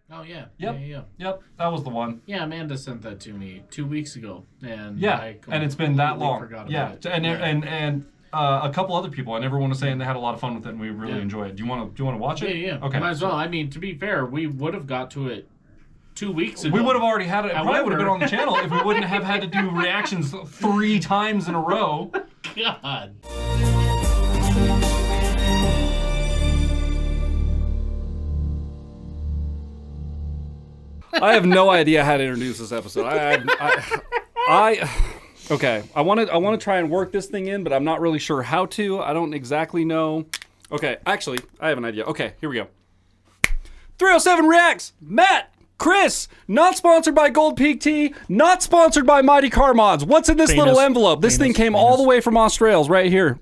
Oh, yeah. Yep. Yeah. Yep. That was the one. Yeah, Amanda sent that to me 2 weeks ago. And and it's been that long. Forgot Yeah. about it. And a couple other people and everyone was saying they had a lot of fun with it and we really enjoy it. Do you want to watch it? Yeah. Okay. Might as well. I mean, to be fair, we would have got to it 2 weeks ago. We would have already had it. It probably would have been on the channel if we wouldn't have had to do reactions 3 times in a row. God. I have no idea how to introduce this episode. Okay. I want to try and work this thing in, but I'm not really sure how to. I don't exactly know. Okay, actually, I have an idea. Okay, here we go. 307 Reacts, Matt, Chris, not sponsored by Gold Peak Tea, not sponsored by Mighty Car Mods. What's in this little envelope? This thing came all the way from Australia, right here.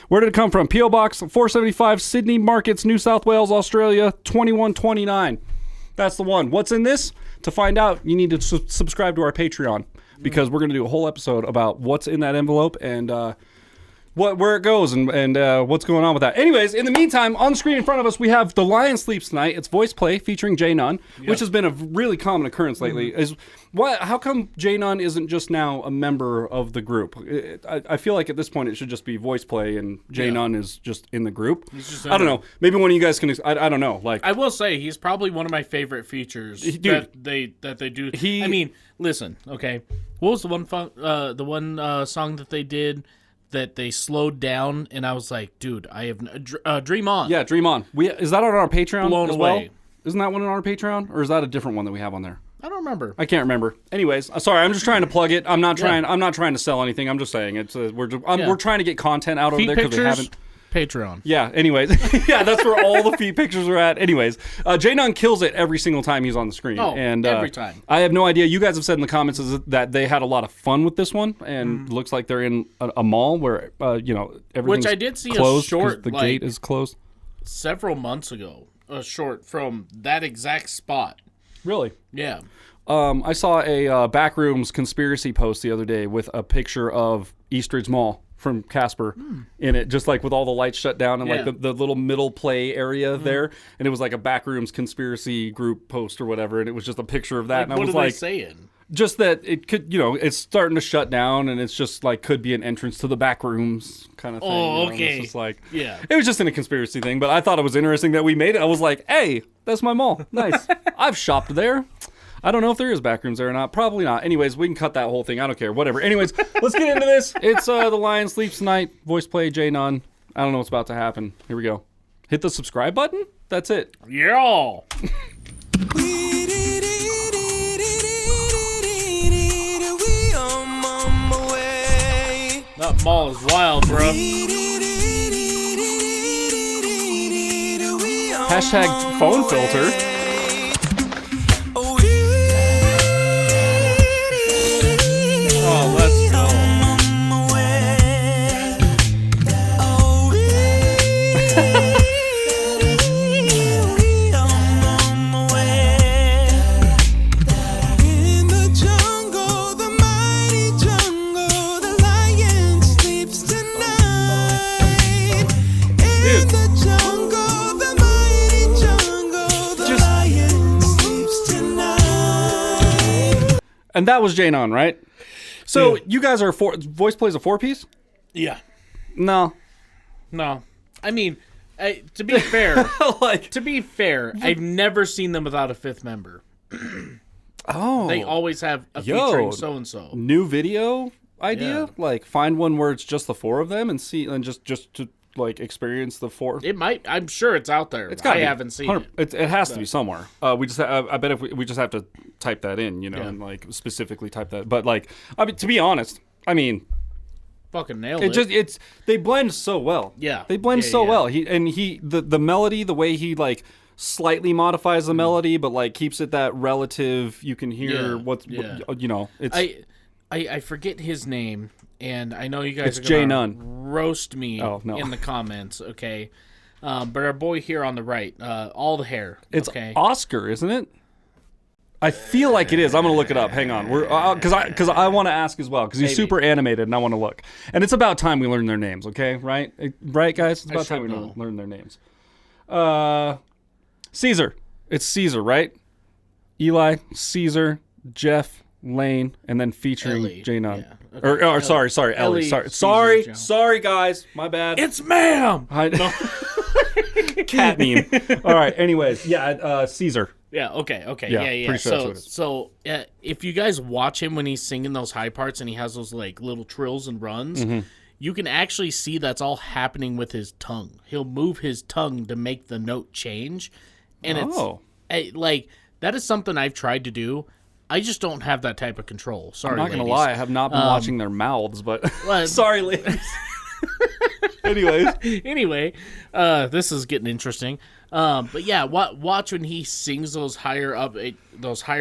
Where did it come from? P.O. Box 475, Sydney Markets, New South Wales, Australia, 2129. That's the one. What's in this? To find out, you need to subscribe to our Patreon because we're going to do a whole episode about what's in that envelope and where it goes and what's going on with that. Anyways, in the meantime, on the screen in front of us, we have The Lion Sleeps Tonight. It's VoicePlay featuring Jay Nunn, which has been a really common occurrence lately. How come Jay Nunn isn't just now a member of the group? I feel like at this point it should just be VoicePlay and Jay Nunn is just in the group. I don't know. Maybe one of you guys can. I don't know. Like I will say, he's probably one of my favorite features that they do. I mean, listen, okay. What was the one song that they did that they slowed down, and I was like, dude, I have Dream On. Yeah, Dream On. Is that on our Patreon Blown as away. well? Isn't that one on our Patreon, or is that a different one that we have on there? I don't remember. I can't remember. Anyways, sorry, I'm just trying to plug it. I'm not trying to sell anything. I'm just saying it's we're trying to get content out over there because we haven't. Patreon. Yeah, anyways. Yeah, that's where all the feed pictures are at. Anyways, Jay Nunn kills it every single time he's on the screen. Oh, and, every time. I have no idea. You guys have said in the comments that they had a lot of fun with this one, and looks like they're in a mall where, everything's Which I did see closed a short, the gate is closed. Several months ago, a short from that exact spot. Really? Yeah. I saw a Backrooms conspiracy post the other day with a picture of Eastridge Mall from Casper in it, just like with all the lights shut down and like the little middle play area there, and it was like a Backrooms conspiracy group post or whatever, and it was just a picture of that. And I was like, saying? Just that it could, it's starting to shut down, and it's just like could be an entrance to the Backrooms kind of thing. Oh, okay. It's just like, yeah, it was just in a conspiracy thing, but I thought it was interesting that we made it. I was like, hey, that's my mall. Nice. I've shopped there. I don't know if there is Backrooms there or not. Probably not. Anyways, we can cut that whole thing. I don't care. Whatever. Anyways, let's get into this. It's The Lion Sleeps Tonight. VoicePlay, Jay Nunn. I don't know what's about to happen. Here we go. Hit the subscribe button. That's it. Yeah. That mall is wild, bro. Hashtag phone filter. Oh, let's go. And that was Jay Nunn, right? So you guys are VoicePlay's a 4-piece? Yeah. No. I mean, to be fair, I've never seen them without a fifth member. Oh. They always have a featuring so-and-so. New video idea? Yeah. Like find one where it's just the 4 of them and see, and just to like experience the 4. It might. I'm sure it's out there. I haven't seen it. It has to be somewhere. We just. I bet if we just have to type that in, and like specifically type that. But like, I mean, to be honest, fucking nailed it. It's they blend so well. Yeah, they blend so well. The melody, the way he like slightly modifies the melody, but like keeps it that relative. You can hear It's I forget his name. And I know you guys are going to roast me in the comments, okay? But our boy here on the right, all the hair, it's okay? Oscar, isn't it? I feel like it is. I'm going to look it up. Hang on. Because I want to ask as well, because he's super animated, and I want to look. And it's about time we learn their names, okay? Right? Right, guys? It's about time we learn their names. Caesar. It's Caesar, right? Eli, Caesar, Jeff, Lane, and then featuring Ellie. J-Non. Yeah. Okay. Sorry, Ellie. Caesar, Sorry, guys. My bad. It's ma'am. Cat meme. All right. Anyways, Caesar. Yeah. Okay. Yeah, pretty sure that's what it is. So if you guys watch him when he's singing those high parts and he has those like little trills and runs, you can actually see that's all happening with his tongue. He'll move his tongue to make the note change, and it's like that is something I've tried to do. I just don't have that type of control. Sorry, I'm not ladies. gonna lie. I have not been watching their mouths, but Well, sorry, ladies. Anyway, this is getting interesting. But yeah, watch when he sings those higher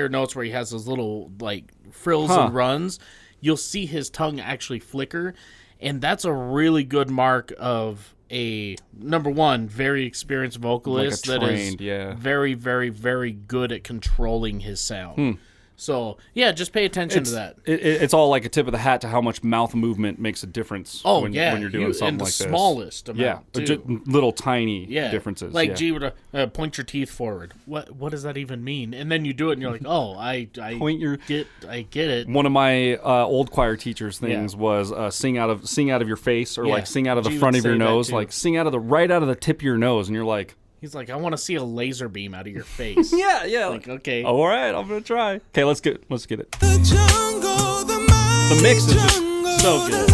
notes where he has those little like frills and runs. You'll see his tongue actually flicker, and that's a really good mark of a number one very experienced vocalist like that is very, very, very good at controlling his sound. So, yeah, just pay attention to that. It's all like a tip of the hat to how much mouth movement makes a difference when you're doing something like this. And the smallest amount, too. Just little tiny differences. Like, G would point your teeth forward. What does that even mean? And then you do it, and you're like, oh, I get it. One of my old choir teachers' things was sing out of your face, or like sing out of the G front would of your say that, nose, too. like sing out of right out of the tip of your nose, and you're like, He's like, I want to see a laser beam out of your face. yeah. Like, okay. All right, I'm gonna try. Okay, let's get it. The mix is just so good.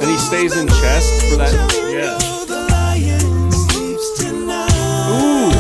And he stays in chest for that. Yeah. Ooh.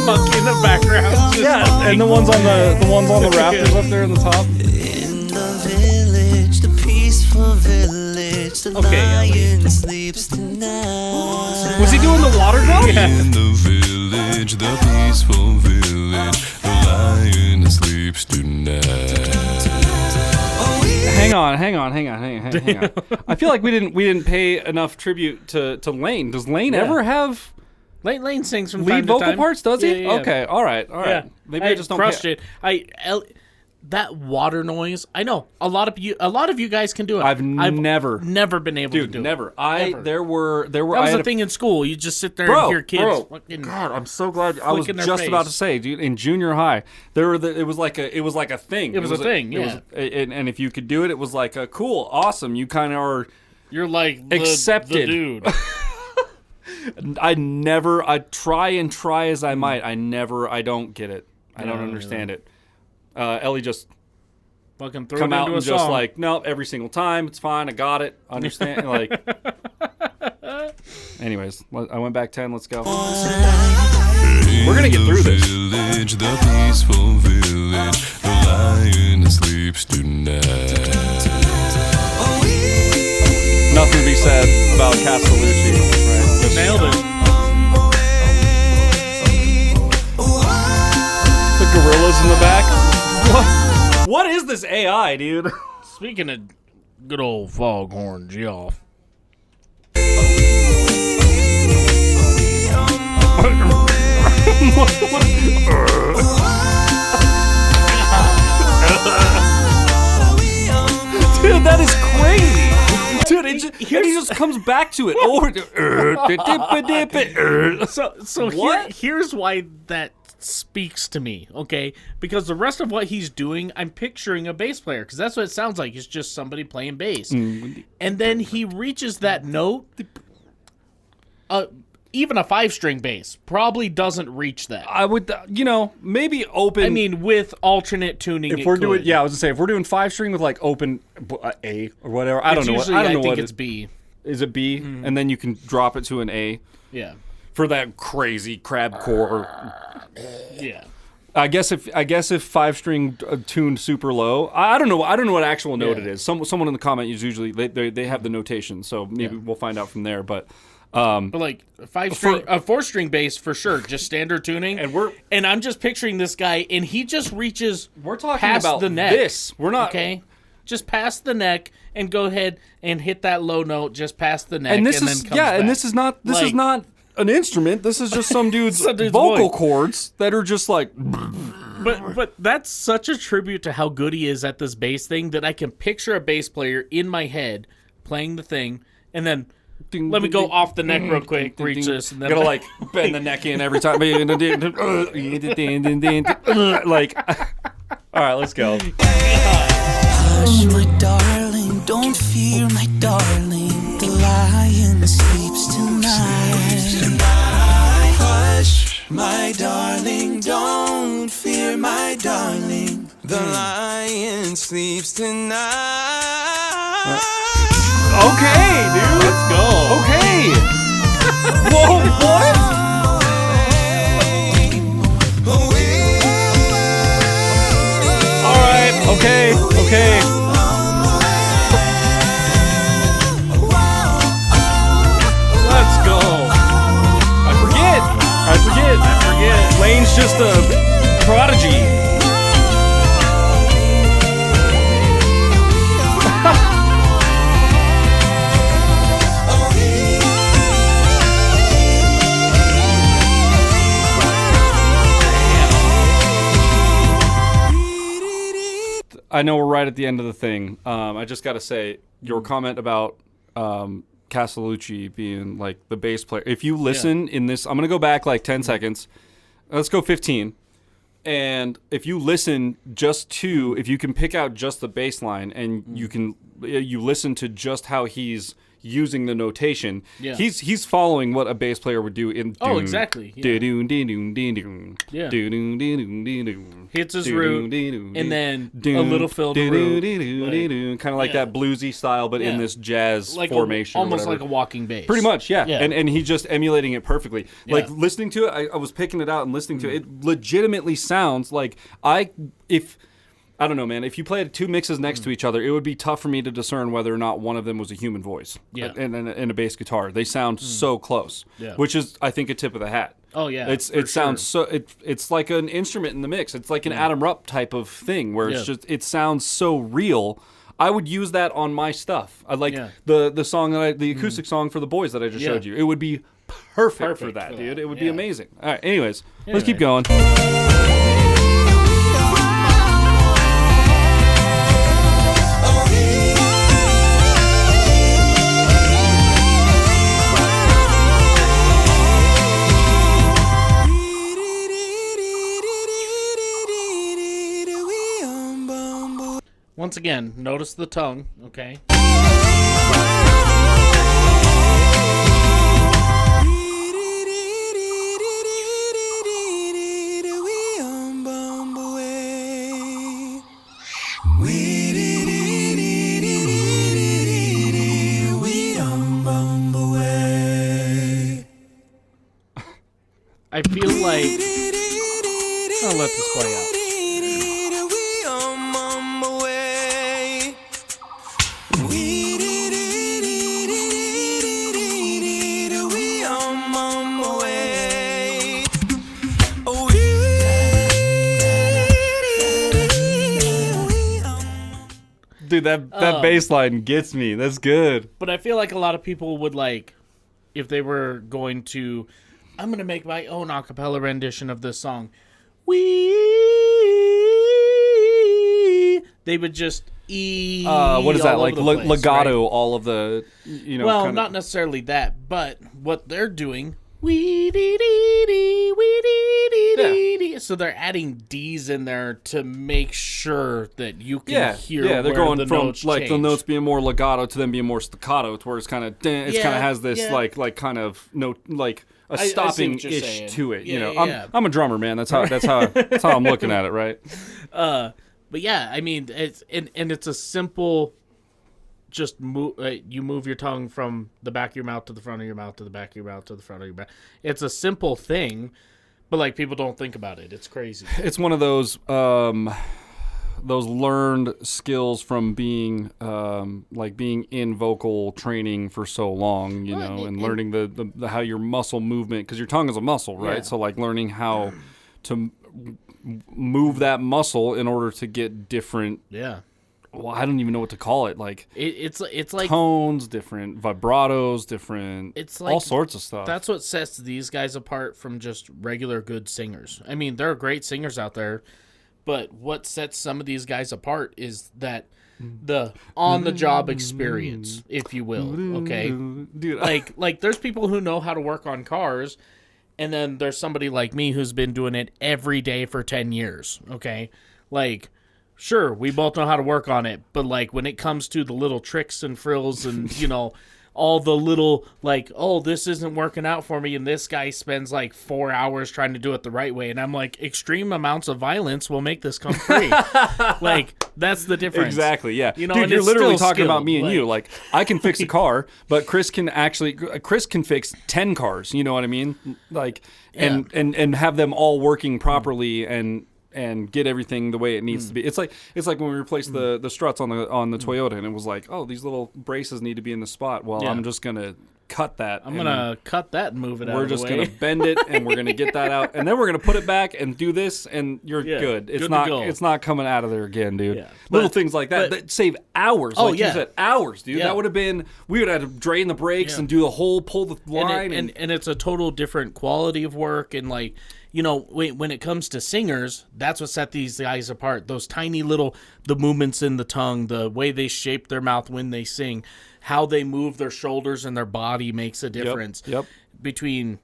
Monkey in the background. Yeah, and the ones on the rafters up there in the top. In the village, the peaceful village, the lion sleeps tonight. Was he doing the water drop? In the village, the peaceful village, the lion sleeps tonight. Hang on. I feel like we didn't pay enough tribute to Lane. Does Lane ever have Lane sings from lead time to vocal time. parts? Does he? Yeah. Okay, all right. Yeah. Maybe I just don't crushed pay. it. That water noise. I know a lot of you guys can do it. I've never been able to do never. it. Never. There were. That was a thing in school. You just sit there and hear kids. Fucking God, I'm so glad. I was flicking their just about to face. say, dude, in junior high, it was like a thing. It was a thing. Yeah. And if you could do it, it was like cool, awesome. You kind of are. You're like accepted. the dude. I try as I might. I don't get it. I don't understand it. Ellie just Fucking throw come it out into and a just song. like, nope, every single time. It's fine. I got it. Understand. Like, anyways, I went back 10. Let's go. We're going to get through this. Village, the peaceful village, the lion sleeps tonight. Nothing to be said about Castellucci. Right? Just Nailed it. the gorillas in the back. What is this AI, dude? Speaking of good old Foghorn Geoff. Dude, that is crazy. Dude, he just comes back to it. So What? here's why that speaks to me, okay? Because the rest of what he's doing, I'm picturing a bass player, because that's what it sounds like. It's just somebody playing bass. And then he reaches that note. Even a 5-string bass probably doesn't reach that. I would, maybe open. I mean, with alternate tuning, if we're doing, I was gonna say, if we're doing 5-string with like open A or whatever, I don't know. Usually, I don't know think what it's B. Is it B? And then you can drop it to an A Yeah. for that crazy crab core. Yeah. I guess if 5-string tuned super low, I don't know what actual note it is. Someone in the comment is usually they have the notation, so maybe we'll find out from there. But like a 4-string bass for sure, just standard tuning. And I'm just picturing this guy, and he just reaches. We're talking past about the neck. this. We're not okay. Just past the neck, and go ahead and hit that low note just past the neck, And this and is then comes back. and this is not an instrument. This is just some dude's, vocal voice. cords that are just like. But that's such a tribute to how good he is at this bass thing that I can picture a bass player in my head playing the thing, and then let me go off the neck real quick, reach this, and then gotta like bend the neck in every time. Like, all right, let's go. Hush, my darling, don't fear, my darling. The lion sleeps tonight. Hush, my darling, don't fear, my darling. The lion sleeps tonight. Okay, dude. let's go. Okay. Whoa, what? All right. Okay. Let's go. I forget. Lane's just a prodigy. I know we're right at the end of the thing. I just got to say, your comment about Castellucci being like the bass player. If you listen in this, I'm going to go back like 10 seconds. Let's go 15. And if you listen if you can pick out just the bass line and you listen to just how he's using the notation, he's following what a bass player would do in. Oh, exactly. Hits his root, and then a little fill to root. Kind of like that bluesy style, but in this jazz like formation. Almost like a walking bass. Pretty much, yeah. And he's just emulating it perfectly. Like, listening to it, I was picking it out and listening to it. It legitimately sounds like I don't know, man. If you played two mixes next to each other, it would be tough for me to discern whether or not one of them was a human voice and a bass guitar. They sound so close, which is, I think, a tip of the hat. Oh yeah, it sounds so. It's like an instrument in the mix. It's like an Adam Rupp type of thing where it's just it sounds so real. I would use that on my stuff. I like the song the acoustic song for the boys that I just showed you. It would be perfect for that, dude. It would be amazing. All right. Anyways, let's keep going. Once again, notice the tongue, okay? I feel like I'll let this play out. Dude, that bass line gets me. That's good. But I feel like a lot of people would like, if they were going to, I'm going to make my own acapella rendition of this song. They would just what is that, like legato, right? all of the, you know. Well, not necessarily that, but what they're doing. So they're adding D's in there to make sure that you can hear. Yeah, they're going from notes like change. the notes being more legato to them being more staccato, to where it's kind of kind of has this like kind of note, like a stopping ish to it. You know, I'm a drummer, man. That's how I'm looking at it, right? But yeah, I mean, it's and it's a simple. Just move. You move your tongue from the back of your mouth to the front of your mouth to the back of your mouth to the front of your mouth. It's a simple thing, but like people don't think about it. It's crazy. It's one of those learned skills from being like being in vocal training for so long, you know, and learning the how your muscle movement, because your tongue is a muscle, right? Yeah. So like learning how to move that muscle in order to get different well, I don't even know what to call it. Like it's like tones, different vibratos, different. It's like all sorts of stuff. That's what sets these guys apart from just regular good singers. I mean, there are great singers out there, but what sets some of these guys apart is that the on-the-job experience, if you will. Okay, dude. Like there's people who know how to work on cars, and then there's somebody like me who's been doing it every day for 10 years. Okay, like. Sure, we both know how to work on it, but like when it comes to the little tricks and frills and, you know, all the little like, oh, this isn't working out for me, and this guy spends like 4 hours trying to do it the right way, and I'm like, extreme amounts of violence will make this come free. Like, that's the difference. Exactly, yeah. You know, dude, and you're it's literally still talking about me and like, you. Like, I can fix a car, but Chris can fix 10 cars. You know what I mean? Like, and have them all working properly and get everything the way it needs to be. It's like when we replaced the struts on the Toyota, and it was like, oh, these little braces need to be in the spot. Well, I'm just gonna cut that. I'm gonna cut that and move it out. We're just gonna bend it, and we're gonna get that out, and then we're gonna put it back and do this, and you're good. It's not coming out of there again, dude. Yeah. Little things like that save hours. Oh, like you said, hours, dude. Yeah. That would have been. We would have had to drain the brakes and do the whole pull the line, and it's a total different quality of work, and like. You know, when it comes to singers, that's what set these guys apart. Those tiny little, the movements in the tongue, the way they shape their mouth when they sing, how they move their shoulders and their body makes a difference between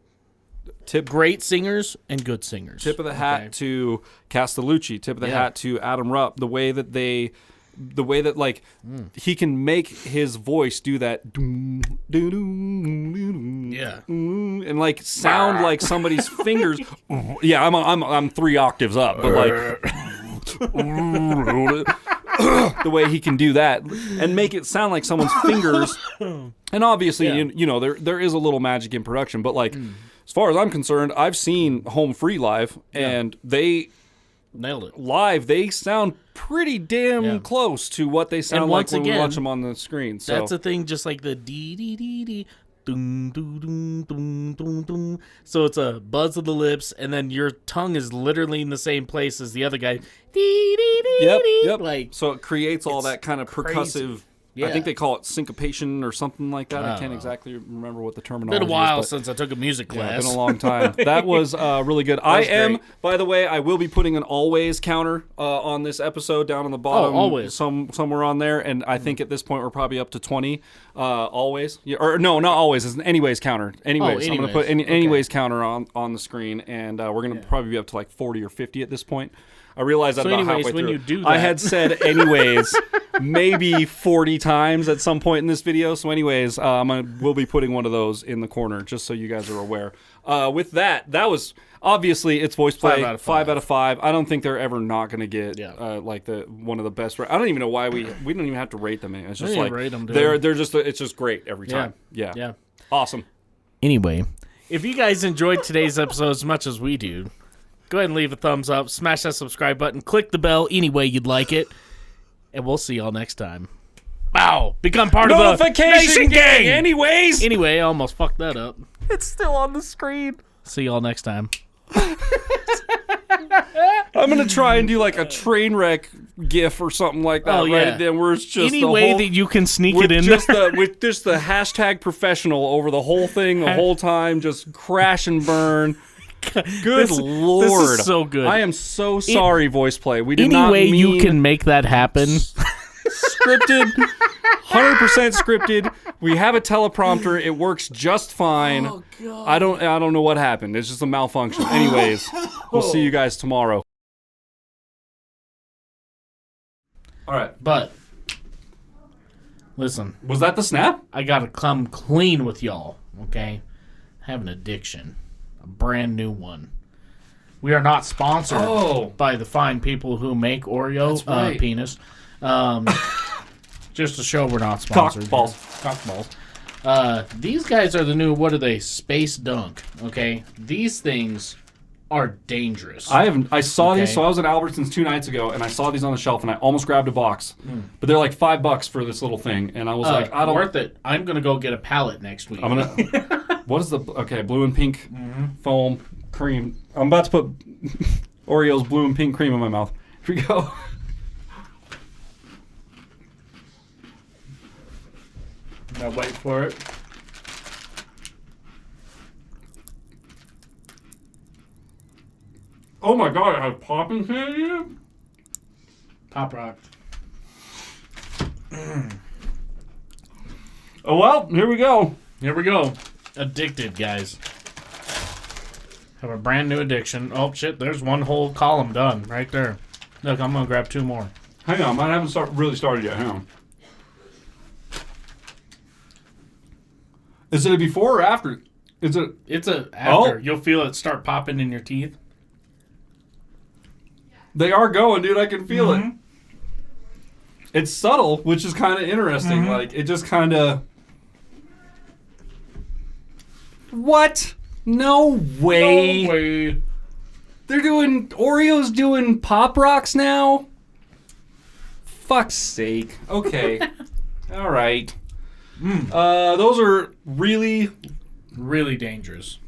great singers and good singers. Tip of the hat to Castellucci. Tip of the hat to Adam Rupp. The way that like he can make his voice do that and like sound like somebody's fingers. Yeah, I'm 3 octaves up, but like the way he can do that and make it sound like someone's fingers. And obviously, you know, there is a little magic in production, but like as far as I'm concerned, I've seen Home Free live, and they nailed it. Live, they sound pretty damn close to what they sound like when we watch them on the screen. So that's the thing, just like the dee dee dee dee. Dum, dum, dum, dum, dum, dum. So it's a buzz of the lips, and then your tongue is literally in the same place as the other guy. Dee, dee, dee, Yep. Like, so it creates all that kind of percussive. I think they call it syncopation or something like that. I can't exactly remember what the terminology is. Been a while since I took a music class. Yeah, been a long time. That was really good. By the way, I will be putting an always counter on this episode down on the bottom. Oh, always. Somewhere on there. And I think at this point we're probably up to 20 always. Yeah, or no, not always. It's an anyways counter. Anyways. I'm going to put anyways counter on the screen. And we're going to probably be up to like 40 or 50 at this point. I realized that about halfway through. You do that, I had said anyways maybe 40 times at some point in this video. So anyways, we'll be putting one of those in the corner just so you guys are aware. With that was obviously it's VoicePlay 5 out of 5. I don't think they're ever not going to get like one of the best. I don't even know why we don't even have to rate them. It's just like rate them, they're just it's just great every time. Yeah. Awesome. Anyway, if you guys enjoyed today's episode as much as we do, go ahead and leave a thumbs up, smash that subscribe button, click the bell any way you'd like it, and we'll see y'all next time. Wow, become part of the Nation Gang! Anyway, I almost fucked that up. It's still on the screen. See y'all next time. I'm going to try and do like a train wreck gif or something like that. Right then where it's just any way that you can sneak it in with just the hashtag professional over the whole thing the whole time, just crash and burn. Good Lord. This is so good. I am so sorry, VoicePlay. We did not mean... Any way you can make that happen. Scripted. 100% scripted. We have a teleprompter. It works just fine. Oh, God. I don't know what happened. It's just a malfunction. Anyways, we'll see you guys tomorrow. All right. But, listen. Was that the snap? I got to come clean with y'all, okay? I have an addiction. Brand new one. We are not sponsored by the fine people who make Oreo penis. Just to show we're not sponsored. Cockballs. These guys are the new, what are they? Space Dunk. Okay? These things are dangerous. I saw these, so I was at Albertsons 2 nights ago, and I saw these on the shelf, and I almost grabbed a box. But they're like $5 for this little thing, and I was like, I don't... Worth it. I'm going to go get a pallet next week. I'm going to... What is the... Okay, blue and pink foam cream. I'm about to put Oreo's blue and pink cream in my mouth. Here we go. I'll wait for it. Oh my god, it has popping candy in it? Pop Rock. Oh well, here we go. Here we go. Addicted, guys. Have a brand new addiction. Oh shit, there's one whole column done right there. Look, I'm gonna grab 2 more. Hang on, mine haven't really started yet. Hang on. Is it a before or after? Is it? It's a after. You'll feel it start popping in your teeth. They are going, dude. I can feel it. It's subtle, which is kind of interesting. Like, it just kind of... What? No way. No way. They're doing... Oreo's doing Pop Rocks now? Fuck's sake. Okay. All right. Those are really... Really dangerous.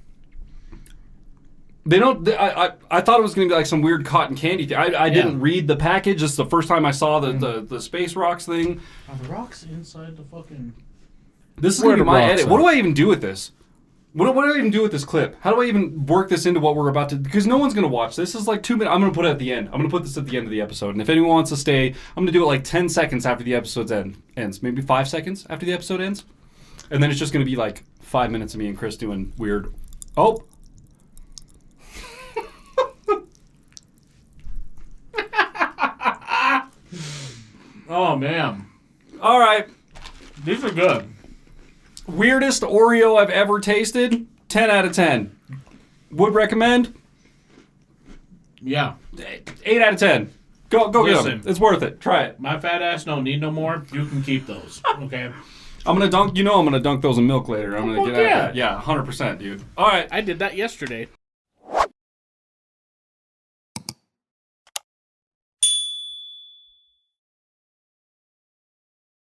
They don't... I thought it was going to be like some weird cotton candy thing. I didn't read the package. This is the first time I saw the Space Rocks thing. Are the rocks inside the fucking... This is going to be my edit. What do I even do with this? What do I even do with this clip? How do I even work this into what we're about to... Because no one's going to watch. This is like 2 minutes. I'm going to put it at the end. I'm going to put this at the end of the episode. And if anyone wants to stay, I'm going to do it like 10 seconds after the episode ends. Maybe 5 seconds after the episode ends. And then it's just going to be like 5 minutes of me and Chris doing weird... Oh! Oh, man. All right. These are good. Weirdest Oreo I've ever tasted? 10 out of 10. Would recommend? Yeah. 8 out of 10. Go get them. It's worth it. Try it. My fat ass don't need no more. You can keep those. Okay. I'm gonna dunk those in milk later. I'm gonna get at that. Yeah, 100%, dude. All right. I did that yesterday.